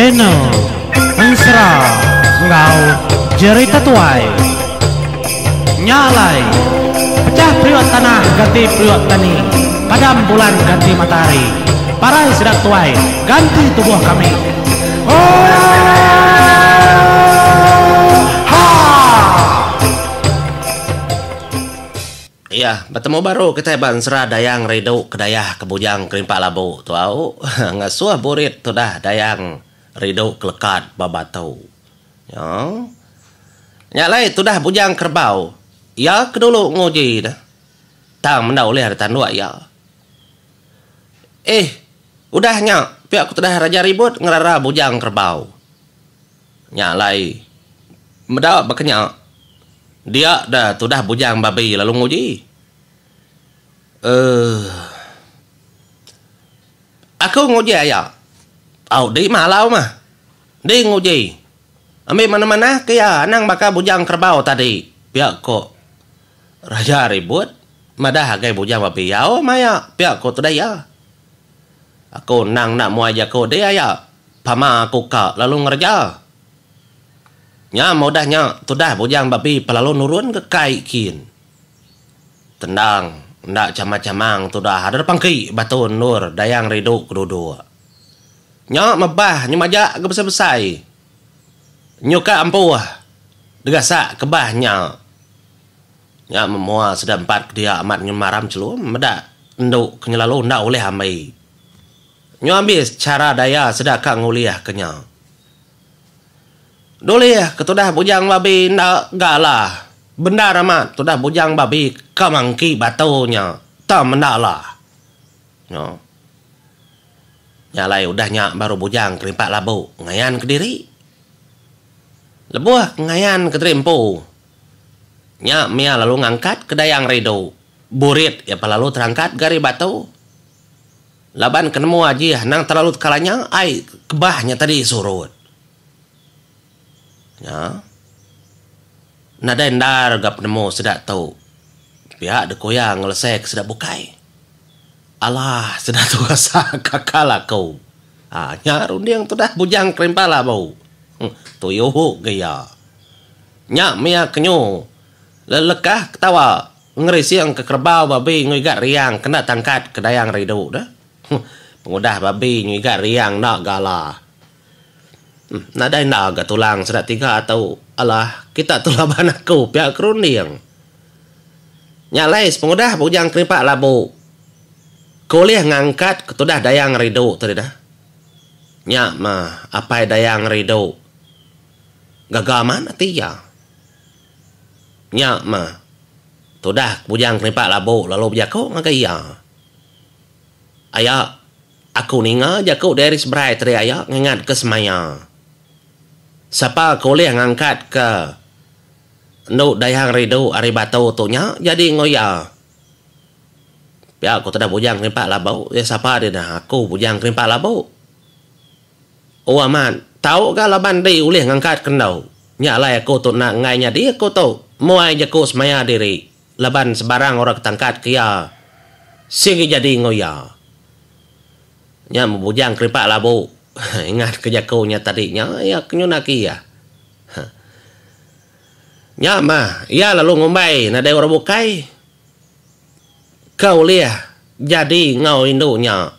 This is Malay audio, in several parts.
channel Ansra Ngau Jerita Tuai Nyalai Pecah priok tanah ganti priok tani, padam bulan ganti matahari, parai sedap tuai ganti tubuh kami. Iya, bertemu baru kita Bansra Dayang Rido Kedayah Kebujang Kerimpak Labu. Tahu ngasuh burit tu dah Dayang Rido Kelekat Babatau. Ya. Nyalai tu dah bujang kerbau. Ya kedulu ngoji dah. Tang mendau leh ada tandua ya. Udahnya pihak aku dah raja ribut ngerara bujang kerbau. Nyalai mendau bakanya. Dia dah tu dah bujang babi lalu nguji. Aku nguji ayah. Di malau mah. Di nguji. Ambil mana-mana kaya nang bakal bujang kerbau tadi. Pihak kok raja ribut. Madah hagai bujang babi. Ya maya pihak kok tu dah ya. Aku nang nak muai jako dia ya. Pama aku kak lalu ngerja. Nya mudahnya tu dah bujang babi pelalu nurun ke kai kin. Tendang, ndak camang-camang tu dah ada pangki batu nur Dayang Rido kedua-dua. Nya mebah nya majak ke besar-besar. Nyuka ampuh. Degasak kebahnya. Nya memua sedempat dia amat nyemaram celum medak nduk kenyelalu ndak oleh amai. Nya habis cara daya sedakah nguliah kenyang. Doleh ketudah bujang babi ndak galah. Benar amat tudah bujang babi kamangki batunya. Tak mendalah. No. Nyalai udahnya baru bujang kerimpak labu. Ngayan ke diri. Lebuh ngayan ke terimpu. Nya mia lalu ngangkat ke Dayang Rido. Burit ya lalu terangkat gari batu. Laban kenemu aja nang terlalu kalanya ai kebahnya tadi surut. Ya. Nada endar gap nemu sedak tahu. Pihak dekoyang ngelesek sedak bukai. Allah sedak tu rasa kakala kau. Nyarun dia tu dah bujang kerimpala bau. Tuyuh gaya. Nyak mia kenyu. Lelekah ketawa. Ngerisiang ke kerbau babi nguigat riang kena tangkat ke Dayang Rido dah. Pengudah babi nguigat riang nak galah. Nada naga tulang sedak tiga atau alah kita tulaban aku pihak kerunding. Nyalais pengudah bujang kerimpak labu. Kuliah ngangkat ketudah Dayang Rido tadi dah. Nyak mah apa Dayang Rido. Gagaman tiya. Nyak mah tudah bujang kerimpak labu lalu berjaku ngagaya. Ayah aku ninga jaku dari seberai teri ayah ngingat ke semaya. Siapa kuliah ngangkat ke Nduk Dayang Rido ari batu tu nya jadi ngoya. Ya aku tidak bujang kerimpak labu. Ya siapa dia dah aku bujang kerimpak labu. Oh aman, tahu ke laban di uliah ngangkat kendau. Nya lah aku tu nak ngainya dia aku tu. Muai jaku semaya diri. Laban sebarang orang ketangkat kia. Singi jadi ngoya. Nya bujang kerimpak labu. Ingat kejakunya tadinya ya kenyunaki ya. Nya mah ya lalu ngumbai nada orang bukai. Kau liah jadi ngau indunya.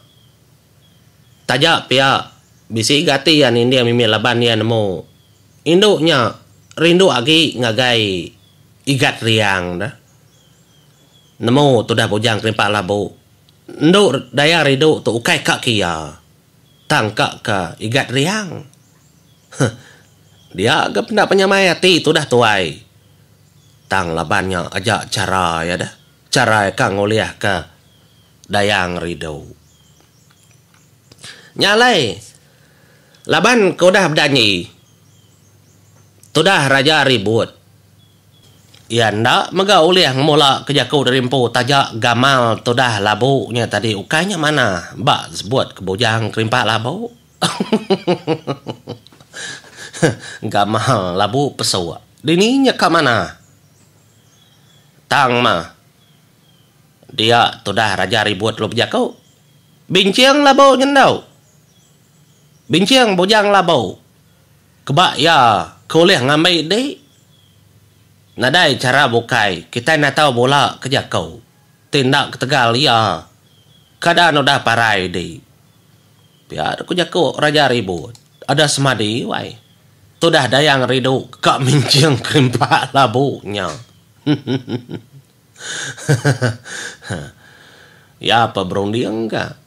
Tajak pia bisi gatian India mimi laban ya nemu. Induknya rindu agi ngagai igat riang dah. Nemu tu dah bujang kerimpak labu. Nduk Dayang Rido tu ukai kak kia. Tangkak ke igat riang. Dia agak nak penyamayati tu dah tuai. Tang labannya ajak cara ya dah. Cara kang nguliah ke Dayang Rido. Nyalai. Laban kau dah berdanyi. Tu dah raja ribut. Ya ndak mega uliah mula kejaku dari empu tajak gamal tu dah labunya tadi ukainya mana mbak sebut kebujang kerimpak labu. Gamal labu pesawat dininya ke mana tang mah dia tu dah raja ribut lu kejaku bincang labu nyendau Bincang bujang labau. Kebak ya, kau lihat ngamai deh. Nadai cara bukai, kita nak tahu bola kerja kau. Tindak ketegal ya. Kadang udah parai deh. Biar aku jago raja ribut. Ada semadi, wai. Tu dah dayang ridu kak mincing kerimpak labunya. Ya apa berunding kak?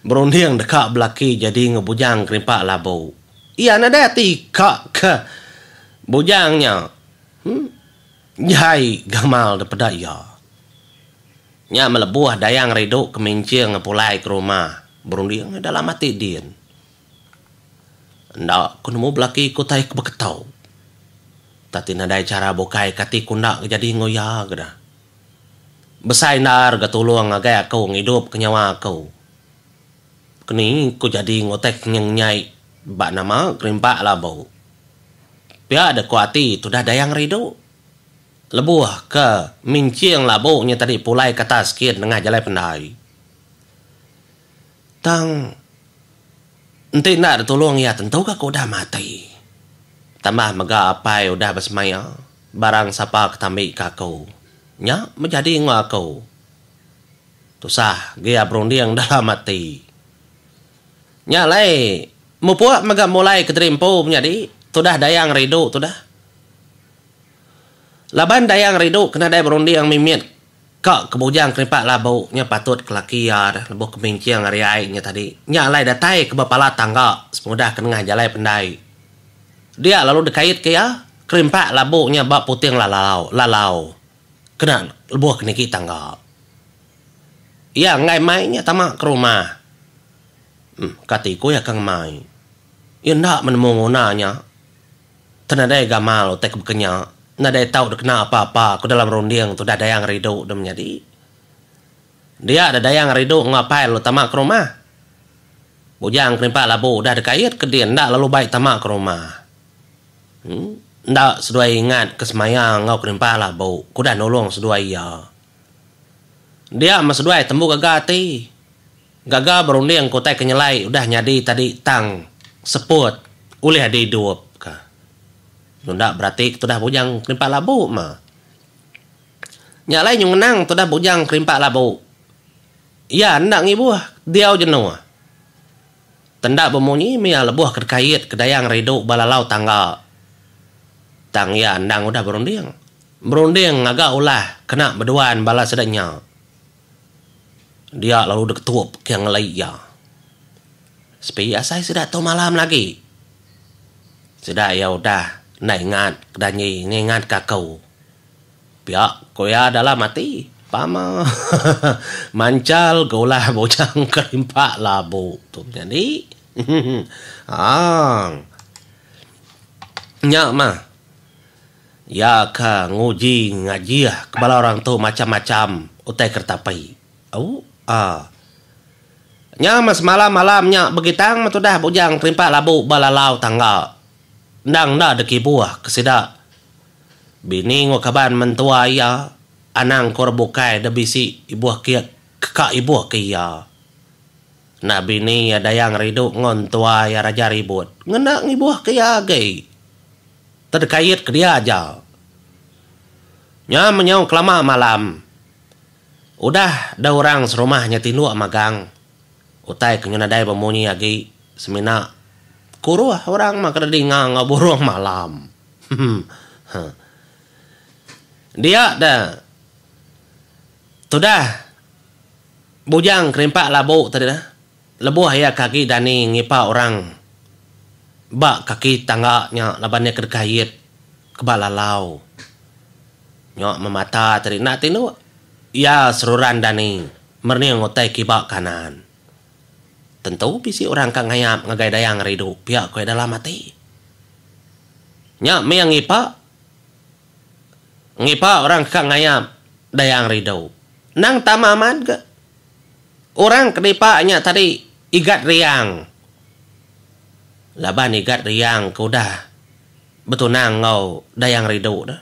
Berunding dekat belaki jadi ngebujang kerimpak labu. Iya nada tika ke bujangnya. Jai gamal daripada ya. Nya melebuah dayang ridu kemincing ngepulai ke rumah. Berunding dalam mati din. Ndak ku nemu belaki ku tai ke beketau. Tati nadai cara bukai kati ku ndak jadi ngoya geda. Besai nar gatulung agai aku ngidup kenyawa aku. Kini ku jadi ngotek nyai bak nama kerimpak labau. Pia ada kuati tu dah dayang ridu. Lebuah ke mincing labunya tadi pulai kata sikit tengah jalan pendai. Tang enti nak tolong ya tentu kau dah mati. Tambah mega apai udah bersemaya. Barang siapa ketamik kakau. Nya menjadi ngakau. Tusah dia berunding dalam mati. Nya lai mupuak mega mulai keterimpu menjadi tu dah dayang ridu tu dah. Laban dayang ridu kena daya berunding yang mimit. Kak kebujang kerimpak labau nya patut kelaki ya dah lebuh kemincing ariai nya tadi. Nya lai datai ke bapala tangga semudah kenengah jalai pendai. Dia lalu dekait ke ya kerimpak labau nya bak puting lalau. Kena lebuh keniki tangga. Ya ngai mai nya tamak ke rumah. Katiku ya kang mai. Ya ndak menemu ngonanya. Tenadai gamal tek bekenya. Nadai tahu dah kena apa-apa ku dalam runding tu dah dayang ridu dah menjadi. Dia ada dayang ridu ngapai lu tamak ke rumah. Bujang kerimpak labu dah dekait ke dia ndak lalu baik tamak ke rumah. Ndak seduai ingat kesemayang ngau kerimpak labu. Ku dah nolong seduai ya. Dia mas seduai tembu gagati. Gagal berunding kotai kenyelai udah nyadi tadi tang seput ulih ada hidup ka. Ndak berarti tu dah bujang kerimpak labu mah. Nyalai nyung menang tu dah bujang kerimpak labu. Ya ndak ngibuh dia jenuh. Tendak bemunyi mia lebuh kerkait kedayang ridu balalau tangga. Tang ya ndang udah berunding. Berunding agak ulah kena berduaan bala sedanya. Dia lalu deketup ke yang lain ya. Supaya saya sudah tahu malam lagi. Sudah ya udah. Nak ingat kedanyi. Ni ingat kakau. Pihak kau ya adalah mati. Pama. Mancal gaulah bojang kerimpak labu. Tu jadi. Nyak mah. Ya ka nguji ngaji kepala orang tu macam-macam. Utai kertapai. Nya mas malam-malamnya begitang matu dah bujang kerimpak labu balalau tangga. Ndang dah deki buah kesida. Bini ngokaban mentua ya. Anang korbukai da bisi ibuah kia kekak ibuah kia. Nah bini ya dayang ridu ngon tua ya raja ribut. Ngenak ibuah kia gay. Terkait ke dia aja. Nya menyau kelama malam. Udah ada orang serumahnya tinu magang. Utai kenyana dai bemunyi lagi semina kuruh orang maka dengang ngaburung malam. Dia dah tu dah bujang kerimpak labu tadi dah. Lebuh ya kaki dani ngipa orang. Bak kaki tangganya labannya kerkait kebalalau. Nyok memata tadi nak tinu. Ya seruran dani merni ngotai kibak kanan. Tentu bisi orang kang ngayap ngagai dayang ridu pihak kowe dalam mati. Nya me yang ngipa orang kang ngayap dayang ridu. Nang tamaman ke orang kedipanya tadi igat riang. Laban igat riang kau dah betul nang ngau dayang ridu dah.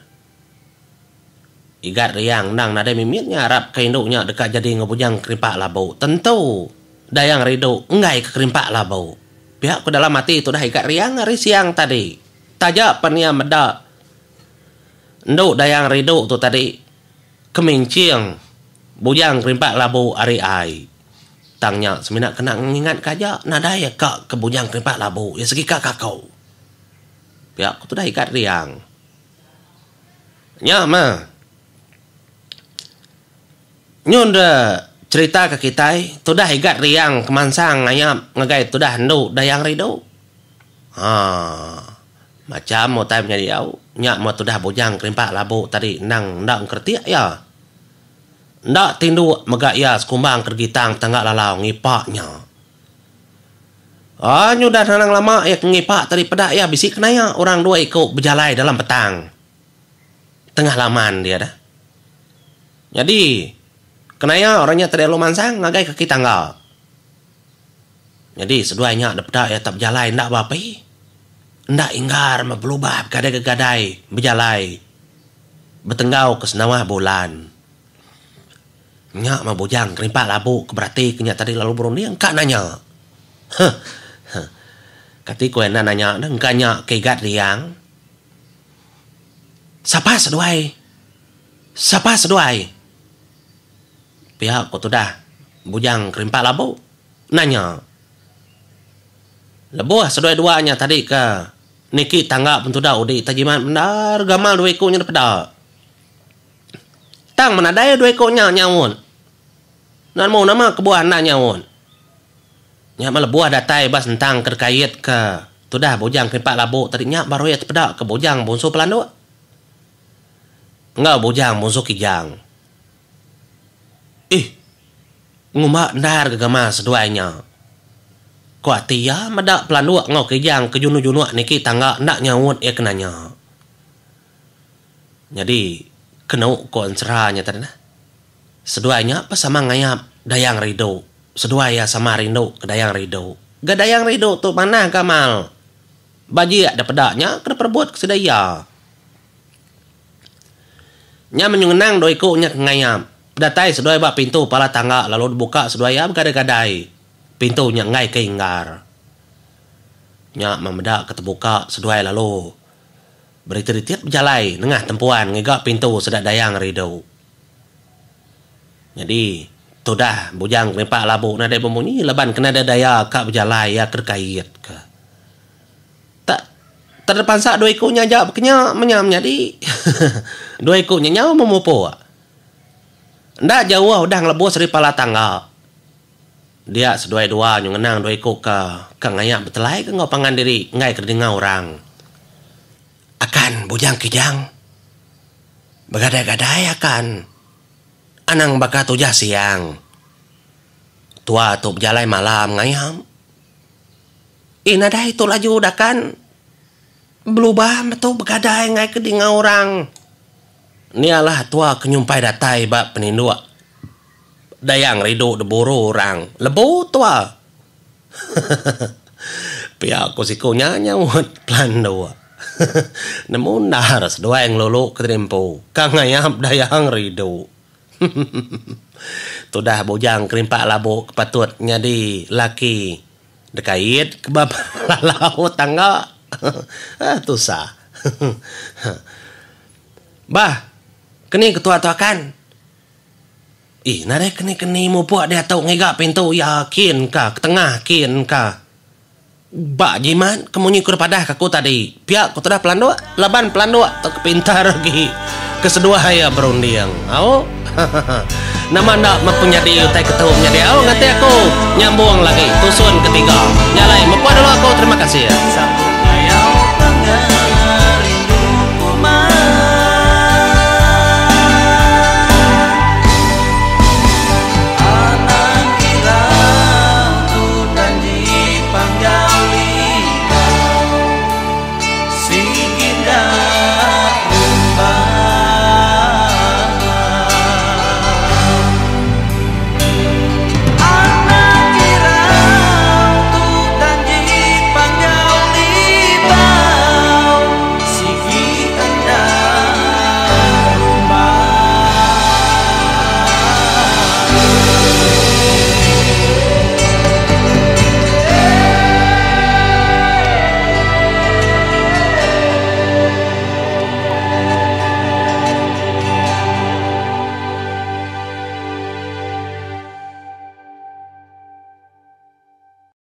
Igat riang nang nada mimitnya Arab kainduknya dekat jadi ngebujang kerimpak labu. Tentu dayang rido ngai kekerimpak lah bau. Pihak ku dalam hati tu dah ikat riang hari siang tadi. Tajak pania meda. Nduk dayang rido tu tadi kemincing bujang kerimpak labu hari ai. Tangnya semina kena ngingat kaja nada ya kak ke bujang kerimpak labu ya segi kak kau. Pihak ku tu dah ikat riang. Nya mah. Nyunda cerita ke kita tu dah ikat riang kemansang ngayap ngagai tu dah nduk dayang rido. Macam mau time nya diau nya mau tu dah bujang kerimpak labu tadi nang ndak kertiak ya. Ndak tindu megak ya sekumbang kergitang tangga lalau ngipaknya. Nyudah nang lama ya ngipak tadi pedak ya bisik kena ya orang dua ikut berjalai dalam petang. Tengah laman dia dah. Jadi kenaya orangnya tadi lu mansang ngagai ke kita enggak. Jadi seduanya ada pedak ya tak berjalai ndak apa-apa. Ndak inggar berubah gadai-gadai berjalai. Bertenggau ke senawah bulan. Nyak mah bujang kerimpak labu keberati kenya tadi lalu berunding kak nanya. Kati ku ena nanya nang kanya kegat riang. Siapa seduai? Siapa seduai? Pihak ku tu dah bujang kerimpak labu nanya. Lebuh seduai duanya tadi ke niki tangga pun tu dah udi tajiman benar gamal dua ikunya pada. Tang mana daya dua ikunya nyawun. Nan mau nama kebuah na nyawun. Nya malah buah datai bas tentang terkait ke tu dah bujang kerimpak labu tadi nya baru ya pada ke bujang bunsu pelando. Enggak bujang bunsu kijang. Ngumak ndar gegama seduanya. Kuati ya madak pelanduak ngau kijang ke junu-junu niki tangga ndak nyawut ya kenanya. Jadi kenau konseranya tadi nah. Seduanya pas sama ngayap dayang rido. Seduaya sama rindo ke dayang rido. Ga dayang rido tu mana kamal. Baji ada pedaknya kena perbuat kesedaya. Nya menyungenang doiku nya ngayap. Datai seduai bak pintu pala tangga lalu dibuka seduai bergadai-gadai. Pintunya ngai keinggar. Nya memedak keterbuka seduai lalu beritirit berjalai nengah tempuan ngegak pintu sedak dayang rido. Jadi tu dah bujang kerimpak labu nada bemunyi leban kena ada daya kak berjalai ya terkait ke. Tak terdepan sak dua ikunya jawab kenya menyam jadi. Dua ikunya nyawa memupu. Ndak jauh udah ngelebus dari pala tangga. Dia seduai dua nyungenang dua ikut ke ngayak betelai ke ngau pangan diri ngai kedengau orang. Akan bujang kijang. Begadai-gadai akan. Anang baka tujah siang. Tua tu berjalai malam ngayam. Ina dah itu laju dah kan. Berubah betul begadai ngai kedengau orang. Nialah tua kenyumpai datai bak penindua. Dayang rido deburu orang. Lebu tua. Pihak ku sikunya nyawut plan dua. Namun dah dua yang lulu kerimpu. Kang ngayap dayang rido. Tu dah bujang kerimpak labu kepatutnya di laki. Dekait kebab lalau tangga. Tu sah. Bah. Kini ketua-tua kan. Nada keni mu puak dia tahu ngegak pintu yakin kah ketengah kin kah. Bak jiman kemunyi ku padah kaku tadi. Pihak ku tedah pelandua laban pelandua tak kepintar lagi. Kesedua ya berunding. Au. Nama ndak mempunyai di utai ketumnya dia. Au ngati aku nyambung lagi tusun ketiga. Nyalai mempuak dulu aku terima kasih ya.